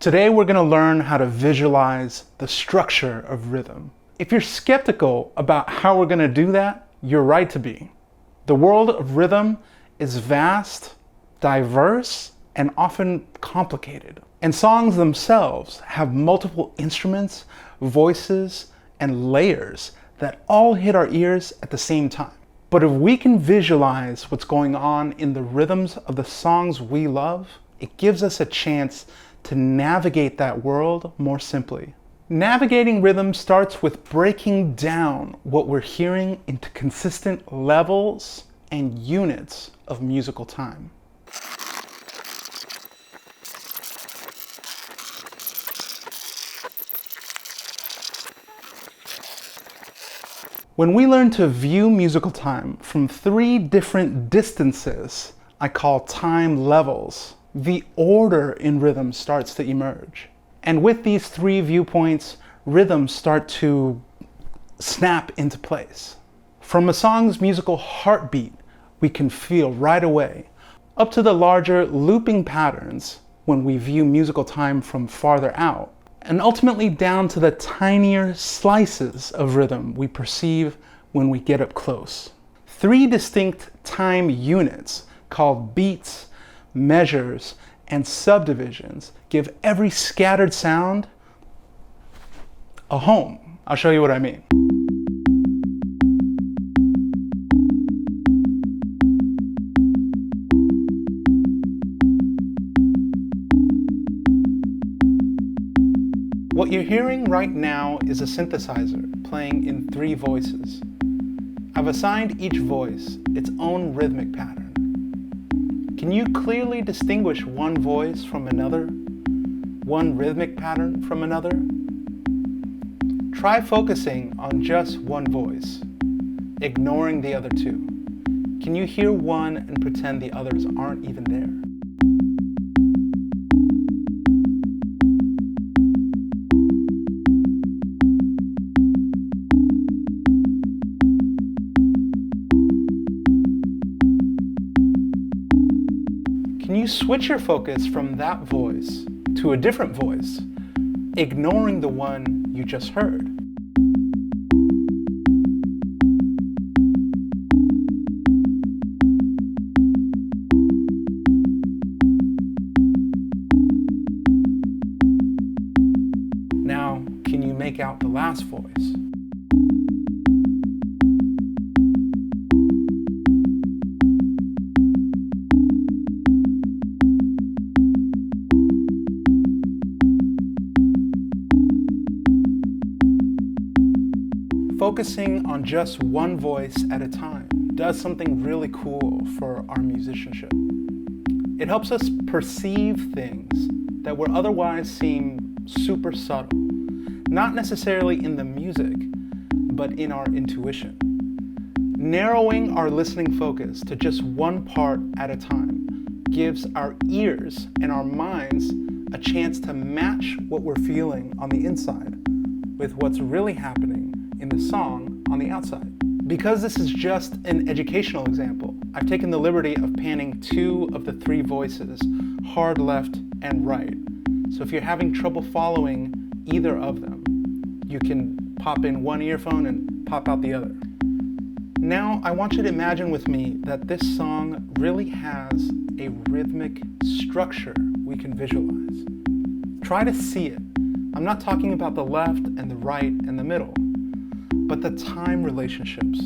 Today we're going to learn how to visualize the structure of rhythm. If you're skeptical about how we're going to do that, you're right to be. The world of rhythm is vast, diverse, and often complicated. And songs themselves have multiple instruments, voices, and layers that all hit our ears at the same time. But if we can visualize what's going on in the rhythms of the songs we love, it gives us a chance to navigate that world more simply. Navigating rhythm starts with breaking down what we're hearing into consistent levels and units of musical time. When we learn to view musical time from 3 different distances I call time levels, the order in rhythm starts to emerge. And with these 3 viewpoints, rhythms start to snap into place. From a song's musical heartbeat, we can feel right away, up to the larger looping patterns when we view musical time from farther out, and ultimately down to the tinier slices of rhythm we perceive when we get up close. 3 distinct time units called beats, measures, and subdivisions give every scattered sound a home. I'll show you what I mean. What you're hearing right now is a synthesizer playing in 3 voices. I've assigned each voice its own rhythmic pattern. Can you clearly distinguish one voice from another? One rhythmic pattern from another? Try focusing on just one voice, ignoring the other 2. Can you hear one and pretend the others aren't even there? Can you switch your focus from that voice to a different voice, ignoring the one you just heard? Now, can you make out the last voice? Focusing on just one voice at a time does something really cool for our musicianship. It helps us perceive things that would otherwise seem super subtle, not necessarily in the music, but in our intuition. Narrowing our listening focus to just one part at a time gives our ears and our minds a chance to match what we're feeling on the inside with what's really happening in the song on the outside. Because this is just an educational example, I've taken the liberty of panning 2 of the 3 voices, hard left and right. So if you're having trouble following either of them, you can pop in one earphone and pop out the other. Now I want you to imagine with me that this song really has a rhythmic structure we can visualize. Try to see it. I'm not talking about the left and the right and the middle, but the time relationships.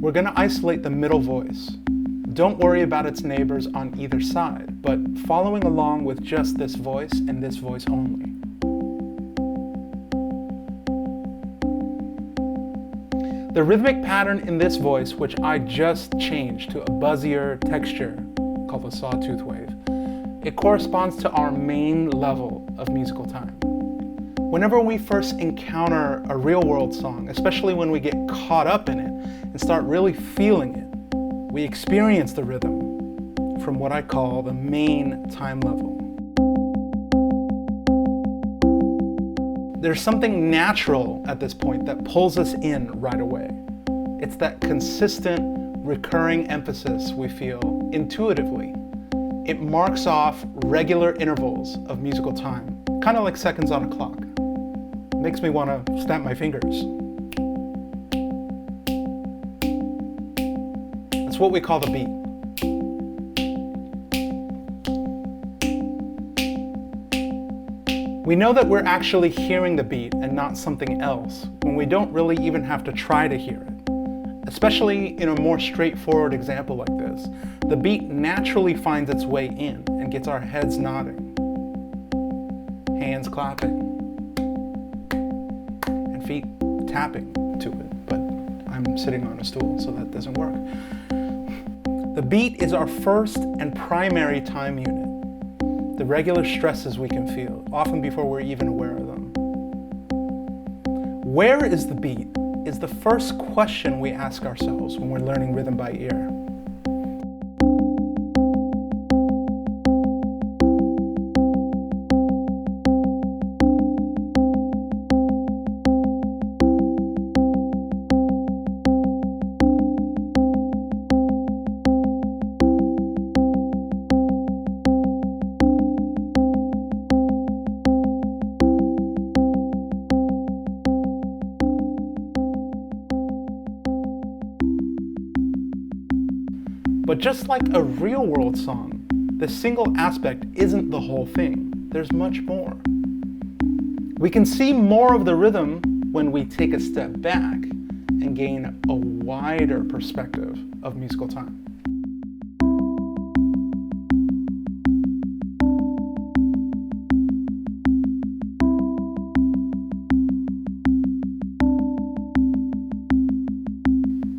We're going to isolate the middle voice. Don't worry about its neighbors on either side, but following along with just this voice and this voice only. The rhythmic pattern in this voice, which I just changed to a buzzier texture called a sawtooth wave, it corresponds to our main level of musical time. Whenever we first encounter a real-world song, especially when we get caught up in it and start really feeling it, we experience the rhythm from what I call the main time level. There's something natural at this point that pulls us in right away. It's that consistent, recurring emphasis we feel intuitively. It marks off regular intervals of musical time, kind of like seconds on a clock. Makes me want to snap my fingers. That's what we call the beat. We know that we're actually hearing the beat and not something else when we don't really even have to try to hear it. Especially in a more straightforward example like this, the beat naturally finds its way in and gets our heads nodding, hands clapping, and feet tapping to it, but I'm sitting on a stool, so that doesn't work. The beat is our first and primary time unit, the regular stresses we can feel, often before we're even aware of them. Where is the beat is the first question we ask ourselves when we're learning rhythm by ear. But just like a real-world song, the single aspect isn't the whole thing. There's much more. We can see more of the rhythm when we take a step back and gain a wider perspective of musical time.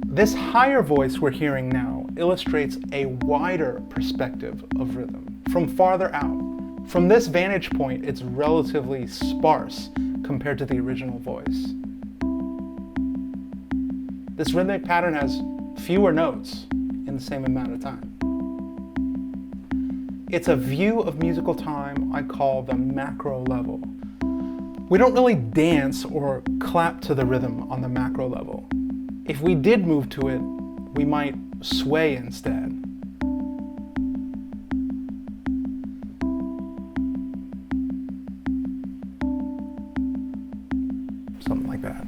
This higher voice we're hearing now illustrates a wider perspective of rhythm, from farther out. From this vantage point, it's relatively sparse compared to the original voice. This rhythmic pattern has fewer notes in the same amount of time. It's a view of musical time I call the macro level. We don't really dance or clap to the rhythm on the macro level. If we did move to it, we might sway instead. Something like that.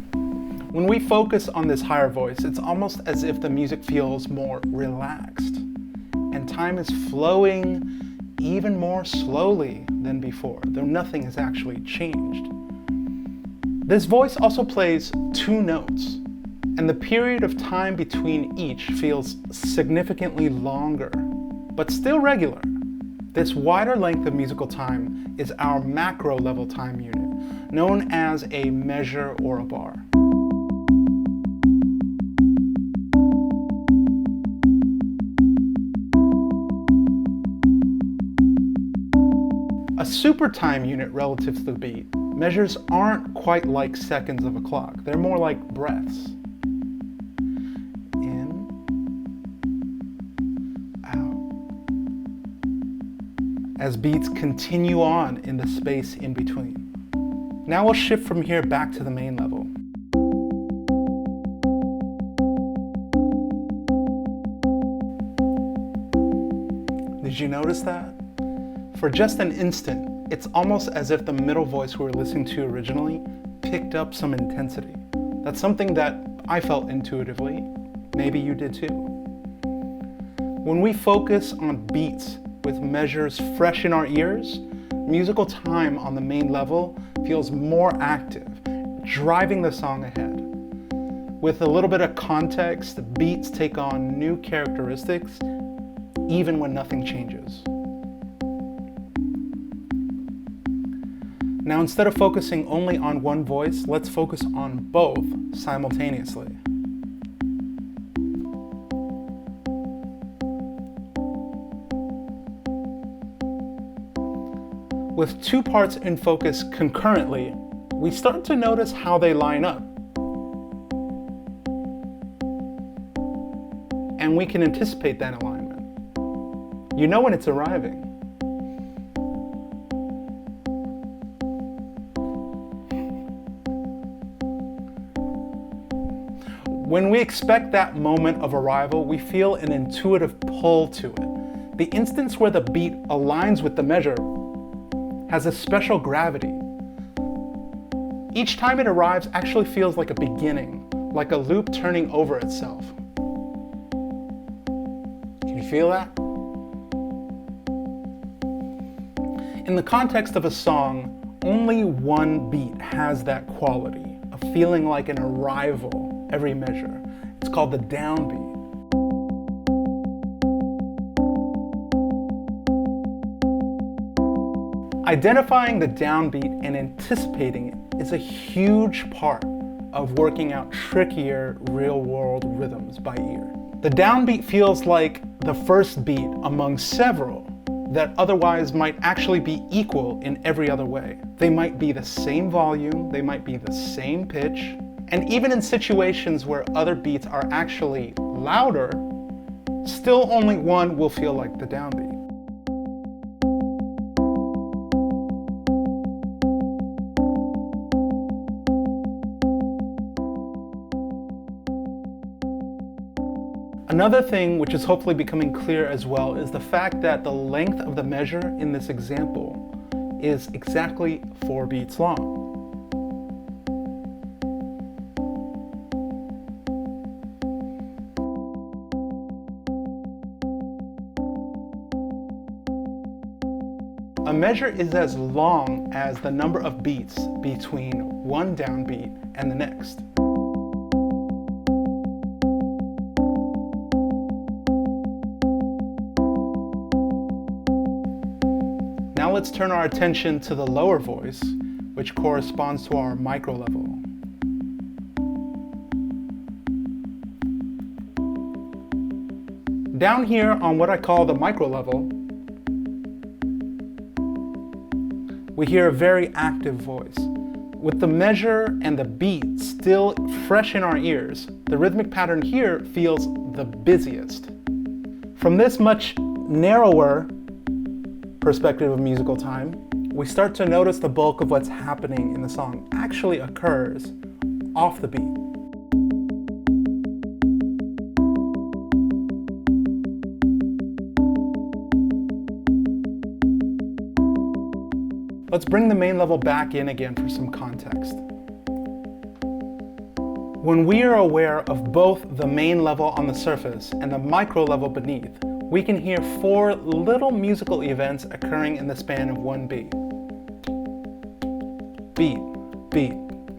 When we focus on this higher voice, it's almost as if the music feels more relaxed and time is flowing even more slowly than before, though nothing has actually changed. This voice also plays two notes, and the period of time between each feels significantly longer, but still regular. This wider length of musical time is our macro level time unit, known as a measure or a bar. A super time unit relative to the beat, measures aren't quite like seconds of a clock. They're more like breaths. As beats continue on in the space in between. Now we'll shift from here back to the main level. Did you notice that? For just an instant, it's almost as if the middle voice we were listening to originally picked up some intensity. That's something that I felt intuitively. Maybe you did too. When we focus on beats with measures fresh in our ears, musical time on the main level feels more active, driving the song ahead. With a little bit of context, the beats take on new characteristics, even when nothing changes. Now, instead of focusing only on one voice, let's focus on both simultaneously. With two parts in focus concurrently, we start to notice how they line up. And we can anticipate that alignment. You know when it's arriving. When we expect that moment of arrival, we feel an intuitive pull to it. The instance where the beat aligns with the measure has a special gravity. Each time it arrives actually feels like a beginning, like a loop turning over itself. Can you feel that? In the context of a song, only one beat has that quality of feeling like an arrival every measure. It's called the downbeat. Identifying the downbeat and anticipating it is a huge part of working out trickier real-world rhythms by ear. The downbeat feels like the first beat among several that otherwise might actually be equal in every other way. They might be the same volume, they might be the same pitch, and even in situations where other beats are actually louder, still only one will feel like the downbeat. Another thing which is hopefully becoming clear as well is the fact that the length of the measure in this example is exactly 4 beats long. A measure is as long as the number of beats between one downbeat and the next. Now let's turn our attention to the lower voice, which corresponds to our micro level. Down here on what I call the micro level, we hear a very active voice. With the measure and the beat still fresh in our ears, the rhythmic pattern here feels the busiest. From this much narrower perspective of musical time, we start to notice the bulk of what's happening in the song actually occurs off the beat. Let's bring the main level back in again for some context. When we are aware of both the main level on the surface and the micro level beneath, we can hear 4 little musical events occurring in the span of one beat. Beat, beat,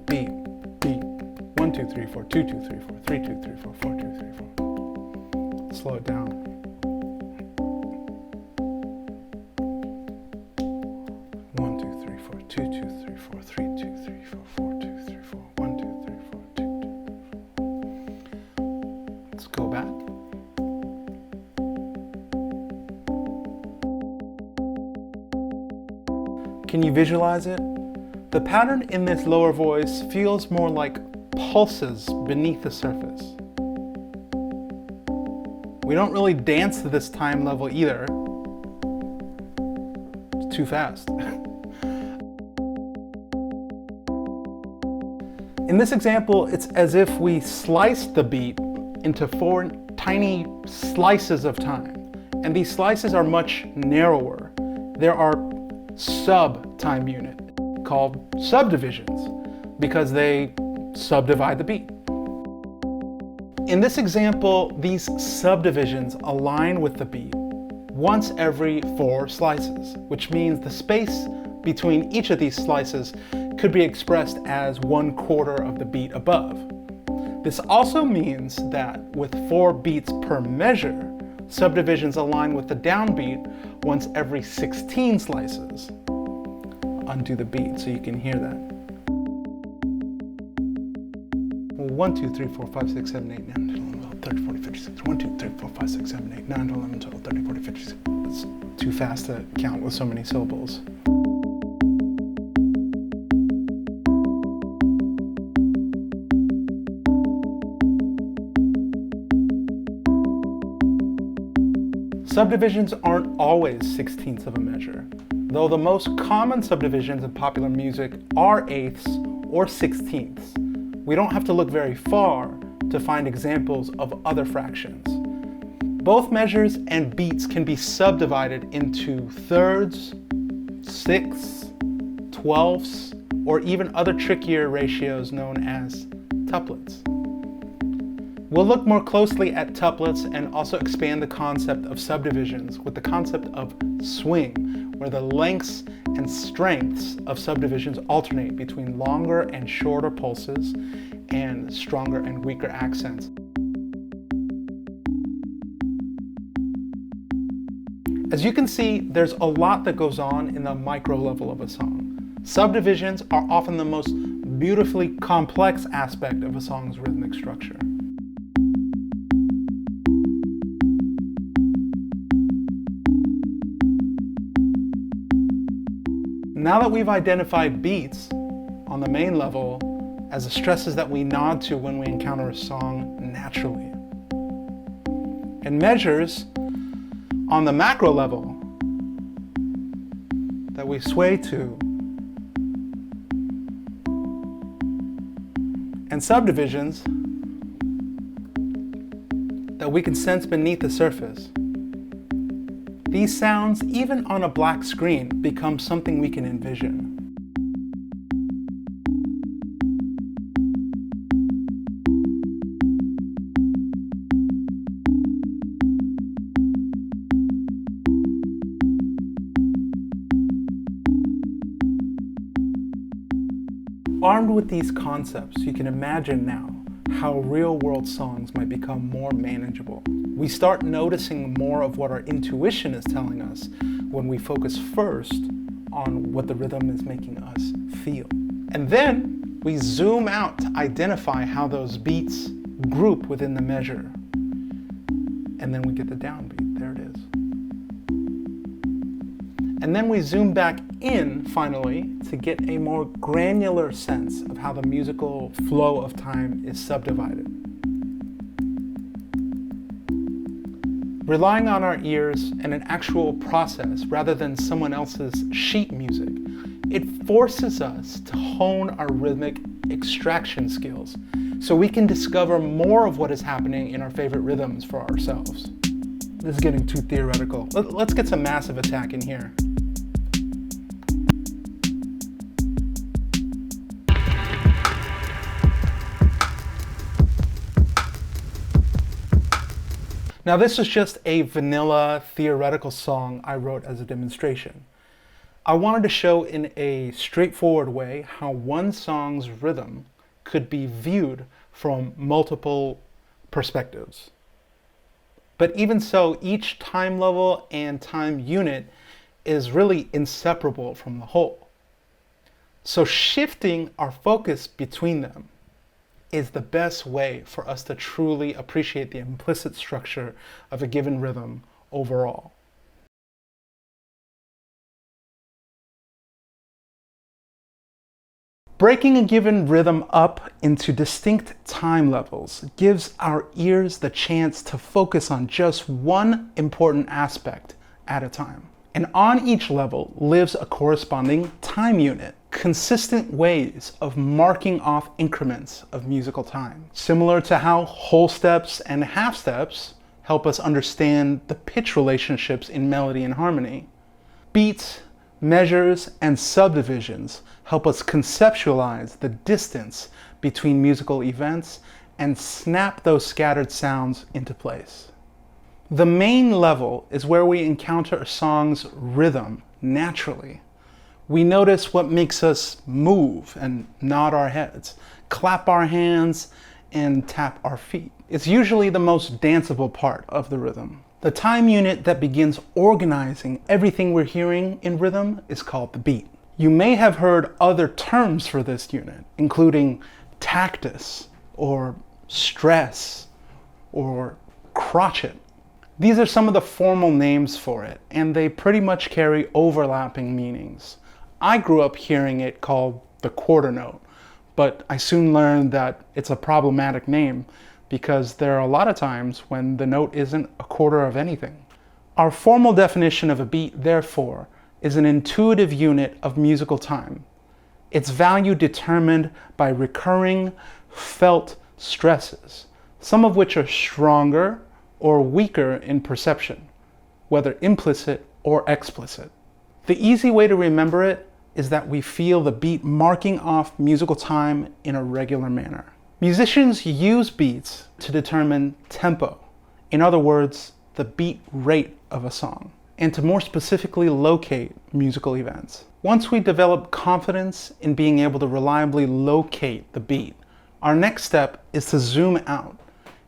beat, beat. 1, 2, 3, 4, 2, 2, 3, 4, 3, 2, 3, 4, 4, 2, 3, 4. Slow it down. 1, 2, 3, 4, 2, 2, 3, 4, 3, 2, 3, 4, 4, 2, 3, 4, 1, 2, 3, 4, 2, 2, 4. Let's go back. Can you visualize it? The pattern in this lower voice feels more like pulses beneath the surface. We don't really dance to this time level either. It's too fast. In this example, it's as if we sliced the beat into 4 tiny slices of time. And these slices are much narrower. There are sub-time unit called subdivisions because they subdivide the beat. In this example, these subdivisions align with the beat once every 4 slices, which means the space between each of these slices could be expressed as 1/4 of the beat above. This also means that with 4 beats per measure, subdivisions align with the downbeat once every 16 slices. Undo the beat so you can hear that. 1, 2, 3, 4, 5, 6, 7, 8, 9, 10, 11, 12, 13, 14, 15, 16. 1, 2, 3, 4, 5, 6, 7, 8, 9, 10, 11, 12, 13, 14, 15, 16. It's too fast to count with so many syllables. Subdivisions aren't always 16ths of a measure, though the most common subdivisions in popular music are eighths or 16ths. We don't have to look very far to find examples of other fractions. Both measures and beats can be subdivided into thirds, sixths, twelfths, or even other trickier ratios known as tuplets. We'll look more closely at tuplets and also expand the concept of subdivisions with the concept of swing, where the lengths and strengths of subdivisions alternate between longer and shorter pulses and stronger and weaker accents. As you can see, there's a lot that goes on in the micro level of a song. Subdivisions are often the most beautifully complex aspect of a song's rhythmic structure. Now that we've identified beats on the main level as the stresses that we nod to when we encounter a song naturally, and measures on the macro level that we sway to, and subdivisions that we can sense beneath the surface, these sounds, even on a black screen, become something we can envision. Armed with these concepts, you can imagine now how real-world songs might become more manageable. We start noticing more of what our intuition is telling us when we focus first on what the rhythm is making us feel. And then we zoom out to identify how those beats group within the measure. And then we get the downbeat, there it is. And then we zoom back in, finally, to get a more granular sense of how the musical flow of time is subdivided. Relying on our ears and an actual process rather than someone else's sheet music, it forces us to hone our rhythmic extraction skills so we can discover more of what is happening in our favorite rhythms for ourselves. This is getting too theoretical. Let's get some massive attack in here. Now this is just a vanilla theoretical song I wrote as a demonstration. I wanted to show in a straightforward way how one song's rhythm could be viewed from multiple perspectives. But even so, each time level and time unit is really inseparable from the whole. So shifting our focus between them is the best way for us to truly appreciate the implicit structure of a given rhythm overall. Breaking a given rhythm up into distinct time levels gives our ears the chance to focus on just one important aspect at a time. And on each level lives a corresponding time unit, consistent ways of marking off increments of musical time. Similar to how whole steps and half steps help us understand the pitch relationships in melody and harmony, beats, measures, and subdivisions help us conceptualize the distance between musical events and snap those scattered sounds into place. The main level is where we encounter a song's rhythm naturally. We notice what makes us move and nod our heads, clap our hands, and tap our feet. It's usually the most danceable part of the rhythm. The time unit that begins organizing everything we're hearing in rhythm is called the beat. You may have heard other terms for this unit, including tactus, or stress, or crotchet. These are some of the formal names for it, and they pretty much carry overlapping meanings. I grew up hearing it called the quarter note, but I soon learned that it's a problematic name because there are a lot of times when the note isn't a quarter of anything. Our formal definition of a beat, therefore, is an intuitive unit of musical time. Its value determined by recurring, felt stresses, some of which are stronger or weaker in perception, whether implicit or explicit. The easy way to remember it is that we feel the beat marking off musical time in a regular manner. Musicians use beats to determine tempo, in other words, the beat rate of a song, and to more specifically locate musical events. Once we develop confidence in being able to reliably locate the beat, our next step is to zoom out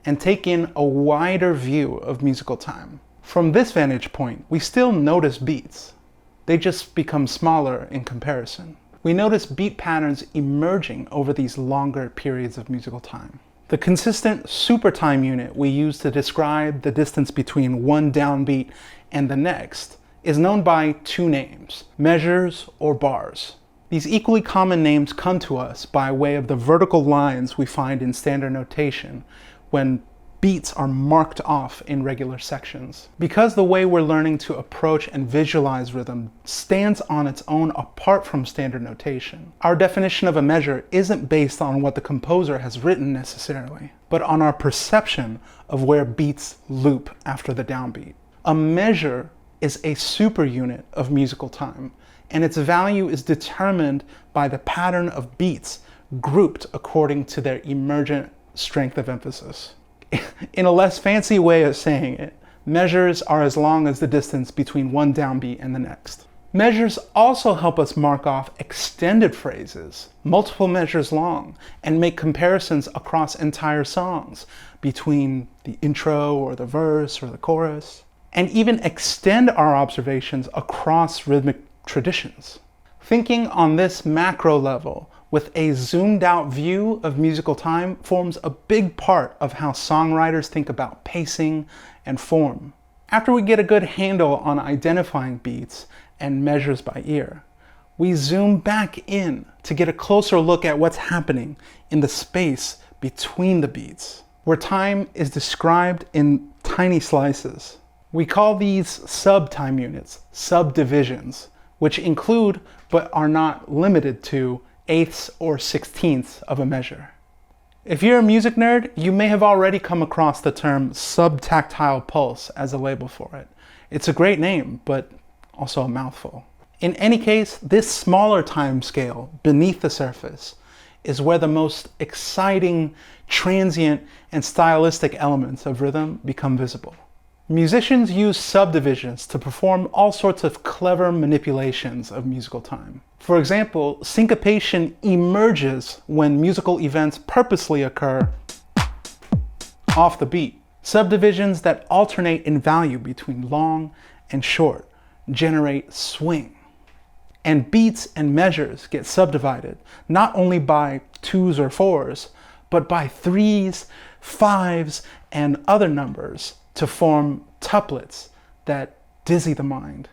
and take in a wider view of musical time. From this vantage point, we still notice beats. They just become smaller in comparison. We notice beat patterns emerging over these longer periods of musical time. The consistent super time unit we use to describe the distance between one downbeat and the next is known by two names, measures or bars. These equally common names come to us by way of the vertical lines we find in standard notation when beats are marked off in regular sections. Because the way we're learning to approach and visualize rhythm stands on its own apart from standard notation, our definition of a measure isn't based on what the composer has written necessarily, but on our perception of where beats loop after the downbeat. A measure is a super unit of musical time, and its value is determined by the pattern of beats grouped according to their emergent strength of emphasis. In a less fancy way of saying it, measures are as long as the distance between one downbeat and the next. Measures also help us mark off extended phrases, multiple measures long, and make comparisons across entire songs between the intro or the verse or the chorus, and even extend our observations across rhythmic traditions. Thinking on this macro level with a zoomed out view of musical time forms a big part of how songwriters think about pacing and form. After we get a good handle on identifying beats and measures by ear, we zoom back in to get a closer look at what's happening in the space between the beats, where time is described in tiny slices. We call these sub-time units subdivisions, which include but are not limited to eighths or sixteenths of a measure. If you're a music nerd, you may have already come across the term subtactile pulse as a label for it. It's a great name, but also a mouthful. In any case, this smaller time scale beneath the surface is where the most exciting, transient, and stylistic elements of rhythm become visible. Musicians use subdivisions to perform all sorts of clever manipulations of musical time. For example, syncopation emerges when musical events purposely occur off the beat. Subdivisions that alternate in value between long and short generate swing. And beats and measures get subdivided not only by twos or fours, but by threes, fives, and other numbers to form tuplets that dizzy the mind.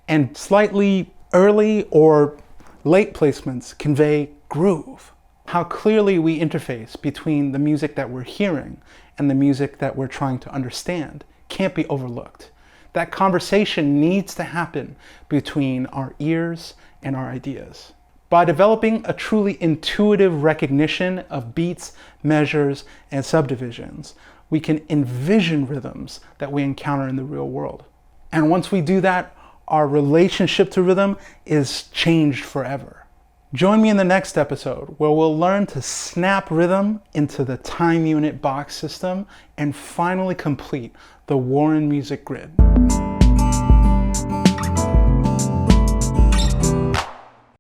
And slightly early or late placements convey groove. How clearly we interface between the music that we're hearing and the music that we're trying to understand can't be overlooked. That conversation needs to happen between our ears and our ideas. By developing a truly intuitive recognition of beats, measures, and subdivisions, we can envision rhythms that we encounter in the real world. And once we do that, our relationship to rhythm is changed forever. Join me in the next episode where we'll learn to snap rhythm into the time unit box system and finally complete the WARRENMUSIC grid.